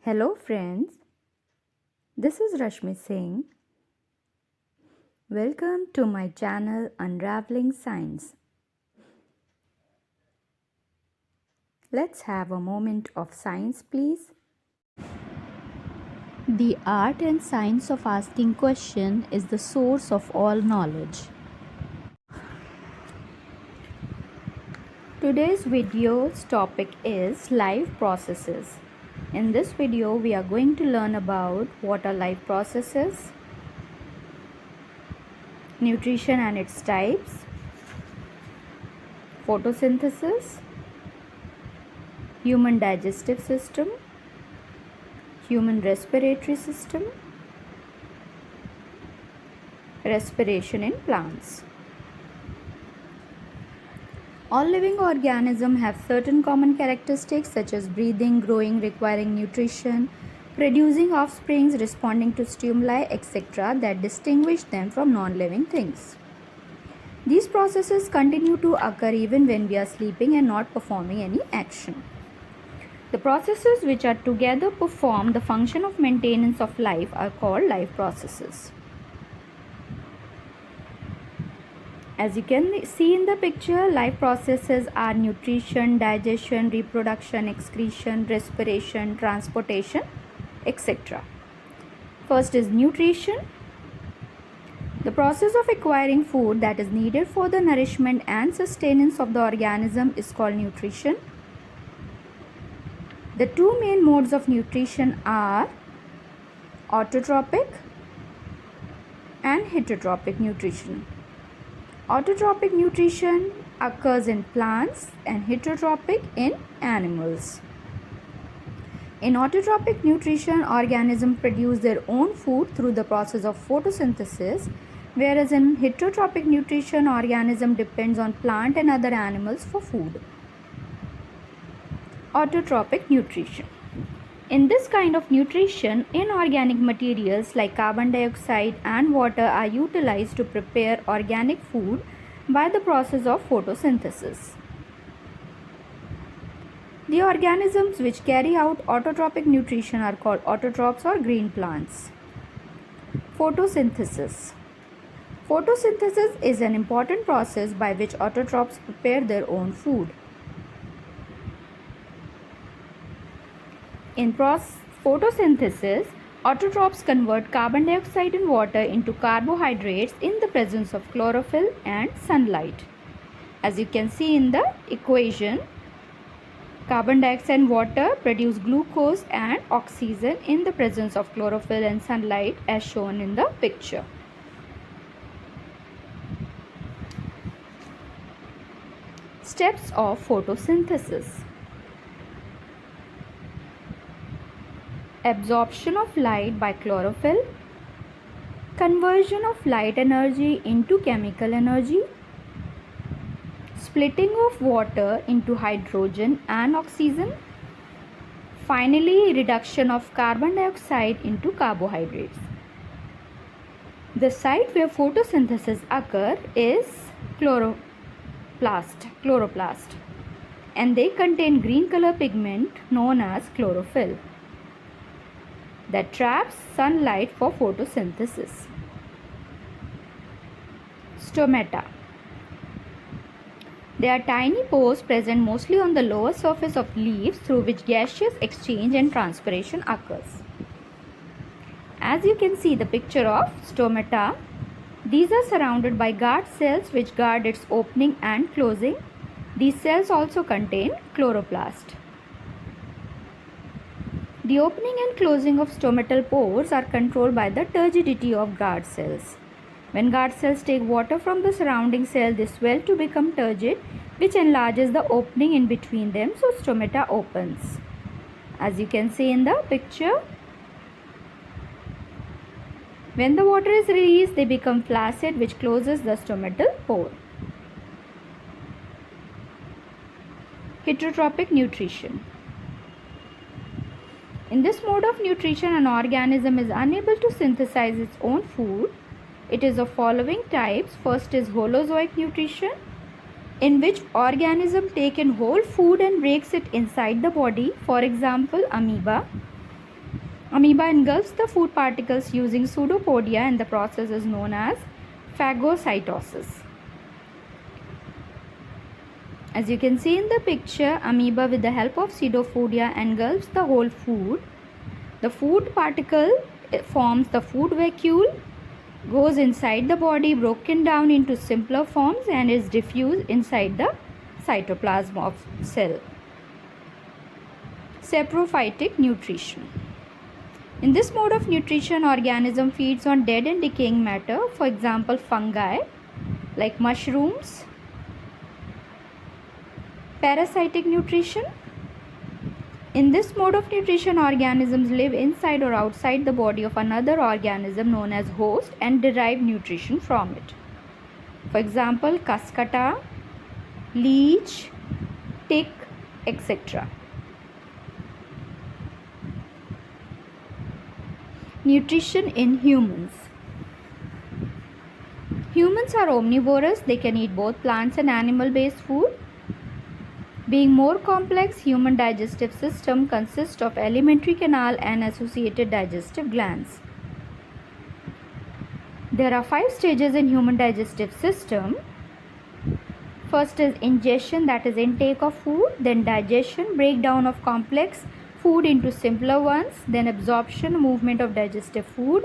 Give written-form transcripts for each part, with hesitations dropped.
Hello friends, this is Rashmi Singh. Welcome to my channel Unraveling Science. Let's have a moment of science, please. The art and science of asking questions is the source of all knowledge. Today's video's topic is life processes. In this video, we are going to learn about what are life processes, nutrition and its types, photosynthesis, human digestive system, human respiratory system, respiration in plants. All living organisms have certain common characteristics such as breathing, growing, requiring nutrition, producing offspring, responding to stimuli, etc. that distinguish them from non-living things. These processes continue to occur even when we are sleeping and not performing any action. The processes which are together perform the function of maintenance of life are called life processes. As you can see in the picture, life processes are nutrition, digestion, reproduction, excretion, respiration, transportation, etc. First is nutrition. The process of acquiring food that is needed for the nourishment and sustenance of the organism is called nutrition. The two main modes of nutrition are autotrophic and heterotrophic nutrition. Autotrophic nutrition occurs in plants and heterotrophic in animals. In autotrophic nutrition, organisms produce their own food through the process of photosynthesis, whereas in heterotrophic nutrition, organism depends on plant and other animals for food. Autotrophic nutrition. In this kind of nutrition, inorganic materials like carbon dioxide and water are utilized to prepare organic food by the process of photosynthesis. The organisms which carry out autotrophic nutrition are called autotrophs or green plants. Photosynthesis. Photosynthesis is an important process by which autotrophs prepare their own food. In photosynthesis, autotrophs convert carbon dioxide and water into carbohydrates in the presence of chlorophyll and sunlight. As you can see in the equation, carbon dioxide and water produce glucose and oxygen in the presence of chlorophyll and sunlight as shown in the picture. Steps of photosynthesis. Absorption of light by chlorophyll, conversion of light energy into chemical energy, splitting of water into hydrogen and oxygen, finally reduction of carbon dioxide into carbohydrates. The site where photosynthesis occurs is chloroplast, and they contain green color pigment known as chlorophyll that traps sunlight for photosynthesis. Stomata. They are tiny pores present mostly on the lower surface of leaves through which gaseous exchange and transpiration occurs. As you can see the picture of stomata, these are surrounded by guard cells which guard its opening and closing. These cells also contain chloroplast. The opening and closing of stomatal pores are controlled by the turgidity of guard cells. When guard cells take water from the surrounding cell, they swell to become turgid, which enlarges the opening in between them, so stomata opens. As you can see in the picture, when the water is released, they become flaccid, which closes the stomatal pore. Heterotrophic nutrition. In this mode of nutrition, an organism is unable to synthesize its own food. It is of following types. First is holozoic nutrition, in which organism take in whole food and breaks it inside the body, for example amoeba. Amoeba engulfs the food particles using pseudopodia, and the process is known as phagocytosis. As you can see in the picture, amoeba with the help of pseudopodia engulfs the whole food. The food particle forms the food vacuole, goes inside the body, broken down into simpler forms, and is diffused inside the cytoplasm of cell. Saprophytic nutrition. In this mode of nutrition, organism feeds on dead and decaying matter, for example fungi like mushrooms. Parasitic nutrition. In this mode of nutrition, organisms live inside or outside the body of another organism known as host and derive nutrition from it. For example, cuscuta, leech, tick, etc. Nutrition in humans. Humans are omnivorous. They can eat both plants and animal-based food. Being more complex, human digestive system consists of alimentary canal and associated digestive glands. There are 5 stages in human digestive system. First is ingestion, that is intake of food, then digestion, breakdown of complex food into simpler ones, then absorption, movement of digestive food,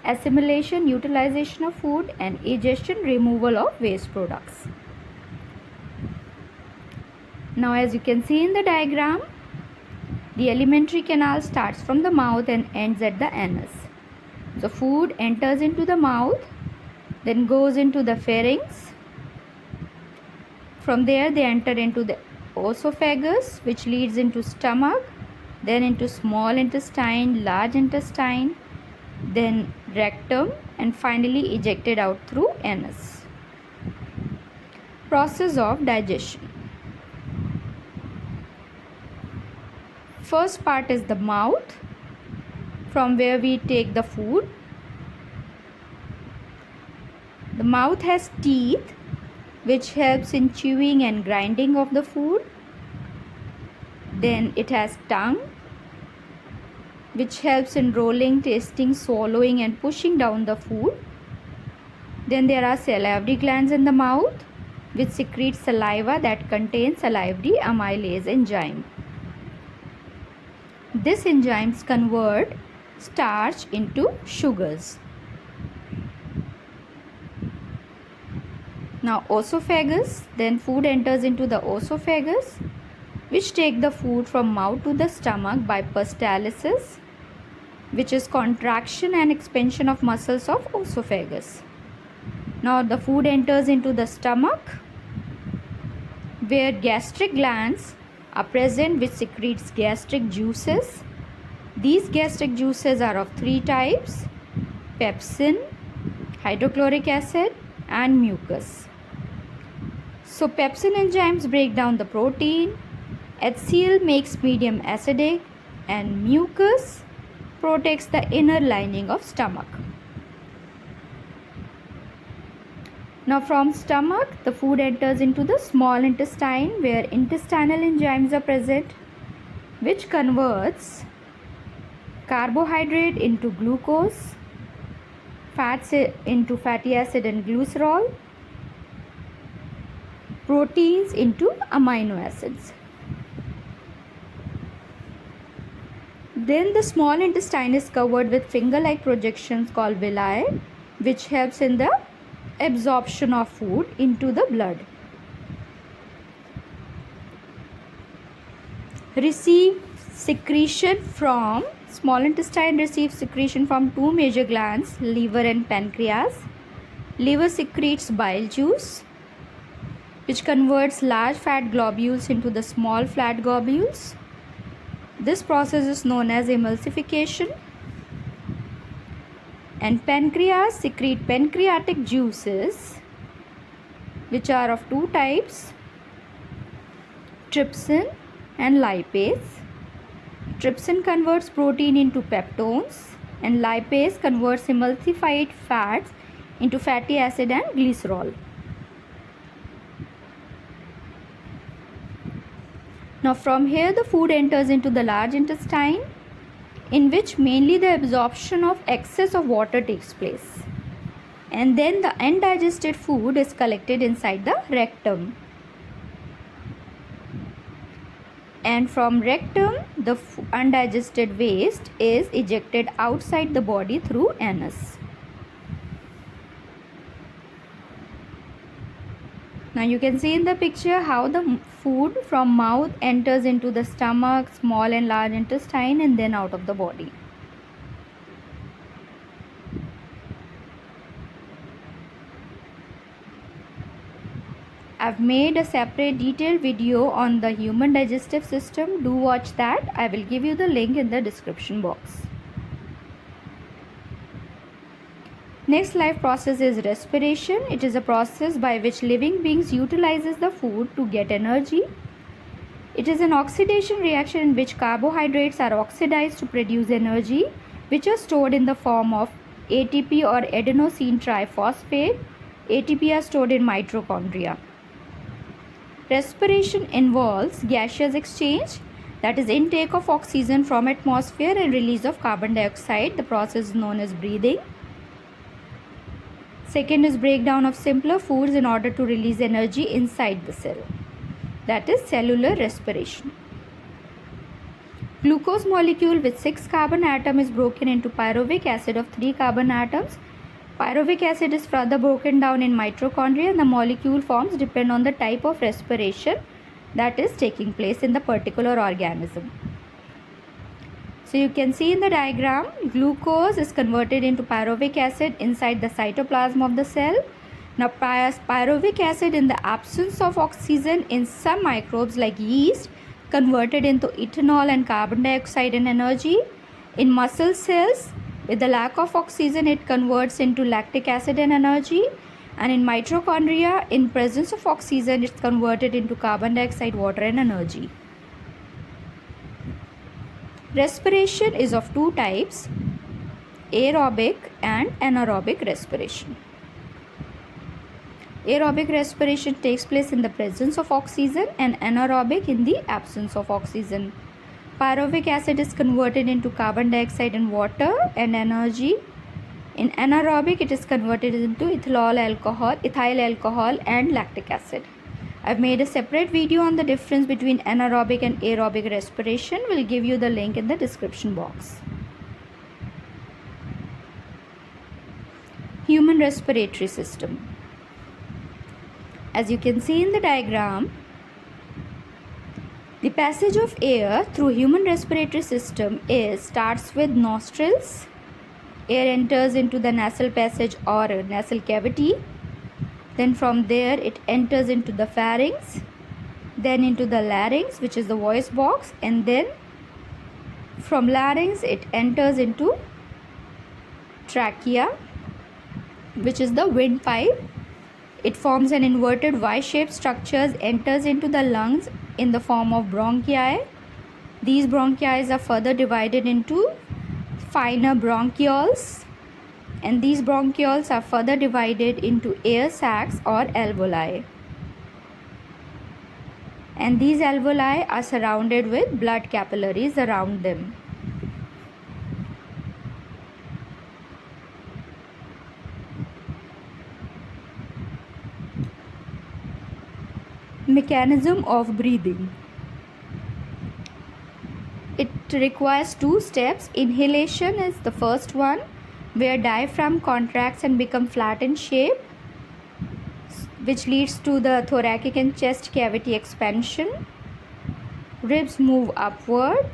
assimilation, utilization of food, and egestion, removal of waste products. Now as you can see in the diagram, the alimentary canal starts from the mouth and ends at the anus. So food enters into the mouth, then goes into the pharynx. From there they enter into the esophagus, which leads into stomach, then into small intestine, large intestine, then rectum, and finally ejected out through anus. Process of digestion. First part is the mouth, from where we take the food. The mouth has teeth, which helps in chewing and grinding of the food. Then it has tongue, which helps in rolling, tasting, swallowing, and pushing down the food. Then there are salivary glands in the mouth, which secrete saliva that contains salivary amylase enzyme. This enzymes convert starch into sugars. Now esophagus, then food enters into the esophagus, which take the food from mouth to the stomach by peristalsis, which is contraction and expansion of muscles of esophagus. Now the food enters into the stomach, where gastric glands are present, which secretes gastric juices. These gastric juices are of 3 types: pepsin, hydrochloric acid, and mucus. So pepsin enzymes break down the protein, HCl makes medium acidic, and mucus protects the inner lining of stomach. Now from stomach, the food enters into the small intestine, where intestinal enzymes are present, which converts carbohydrate into glucose, fats into fatty acid and glycerol, proteins into amino acids. Then the small intestine is covered with finger-like projections called villi, which helps in the absorption of food into the blood. Receive secretion from small intestine receives secretion from 2 major glands, liver and pancreas. Liver secretes bile juice, which converts large fat globules into the small flat globules. This process is known as emulsification. And pancreas secrete pancreatic juices, which are of 2 types, trypsin and lipase. Trypsin converts protein into peptones, and lipase converts emulsified fats into fatty acid and glycerol. Now from here the food enters into the large intestine. in which mainly the absorption of excess of water takes place. And then the undigested food is collected inside the rectum. And from rectum, the undigested waste is ejected outside the body through anus. Now you can see in the picture how the food from mouth enters into the stomach, small and large intestine, and then out of the body. I've made a separate detailed video on the human digestive system. Do watch that. I will give you the link in the description box. Next life process is respiration. It is a process by which living beings utilizes the food to get energy. It is an oxidation reaction in which carbohydrates are oxidized to produce energy, which are stored in the form of ATP or adenosine triphosphate. ATP are stored in mitochondria. Respiration involves gaseous exchange, that is intake of oxygen from atmosphere and release of carbon dioxide. The process is known as breathing. Second is breakdown of simpler foods in order to release energy inside the cell. That is cellular respiration. Glucose molecule with 6 carbon atom is broken into pyruvic acid of 3 carbon atoms. Pyruvic acid is further broken down in mitochondria, and the molecule forms depend on the type of respiration that is taking place in the particular organism. So you can see in the diagram, glucose is converted into pyruvic acid inside the cytoplasm of the cell. Now pyruvic acid, in the absence of oxygen in some microbes like yeast, converted into ethanol and carbon dioxide and energy. In muscle cells, with the lack of oxygen, it converts into lactic acid and energy. And in mitochondria, in presence of oxygen, it's converted into carbon dioxide, water and energy. Respiration is of two types, aerobic and anaerobic respiration. Aerobic respiration takes place in the presence of oxygen and anaerobic in the absence of oxygen. Pyruvic acid is converted into carbon dioxide and water and energy. In anaerobic, it is converted into ethyl alcohol and lactic acid. I've made a separate video on the difference between anaerobic and aerobic respiration. We'll give you the link in the description box. Human respiratory system. As you can see in the diagram, the passage of air through human respiratory system starts with nostrils. Air enters into the nasal passage or nasal cavity. Then from there it enters into the pharynx, then into the larynx, which is the voice box, and then from larynx it enters into trachea, which is the windpipe. It forms an inverted Y-shaped structure, enters into the lungs in the form of bronchi. These bronchi are further divided into finer bronchioles, and these bronchioles are further divided into air sacs or alveoli. And these alveoli are surrounded with blood capillaries around them. Mechanism of breathing. It requires two steps. Inhalation is the first one, where diaphragm contracts and become flat in shape, which leads to the thoracic and chest cavity expansion. Ribs move upward.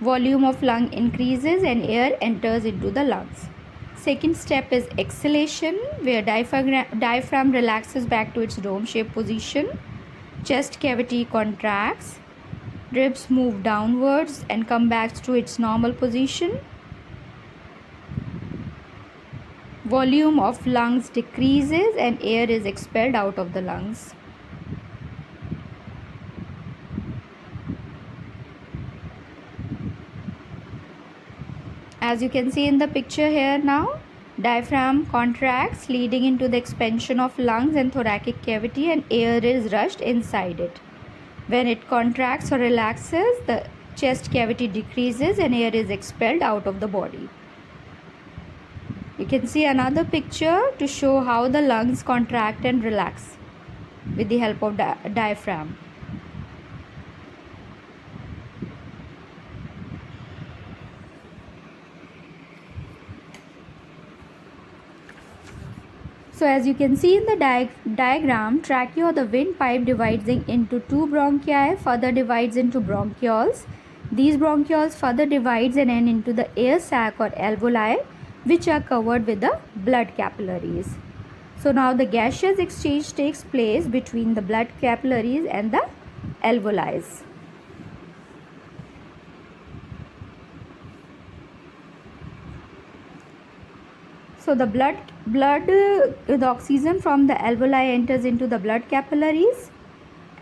Volume of lung increases and air enters into the lungs. Second step is exhalation, where diaphragm relaxes back to its dome-shaped position. Chest cavity contracts. Ribs move downwards and come back to its normal position. Volume of lungs decreases and air is expelled out of the lungs. As you can see in the picture here now, diaphragm contracts, leading into the expansion of lungs and thoracic cavity, and air is rushed inside it. When it contracts or relaxes, the chest cavity decreases and air is expelled out of the body. You can see another picture to show how the lungs contract and relax with the help of diaphragm. So as you can see in the diagram, trachea or the windpipe divides into two bronchi, further divides into bronchioles. These bronchioles further divides and end into the air sac or alveoli, which are covered with the blood capillaries. So now the gaseous exchange takes place between the blood capillaries and the alveoli. So the the oxygen from the alveoli enters into the blood capillaries,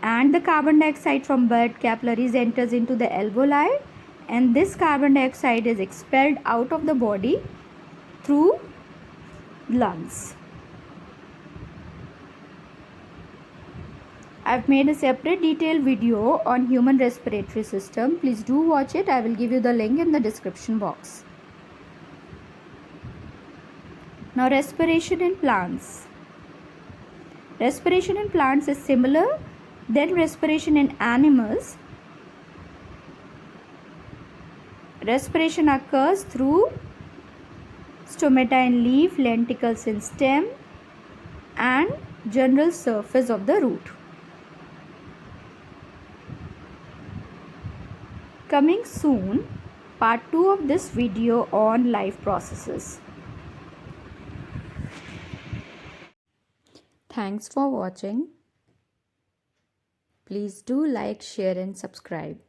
and the carbon dioxide from blood capillaries enters into the alveoli, and this carbon dioxide is expelled out of the body through lungs. I've made a separate detailed video on human respiratory system. Please do watch it. I will give you the link in the description box. Now respiration in plants. Respiration in plants is similar than respiration in animals. Respiration occurs through stomata in leaf, lenticels in stem, and general surface of the root. Coming soon, part 2 of this video on life processes. Thanks for watching. Please do like, share and subscribe.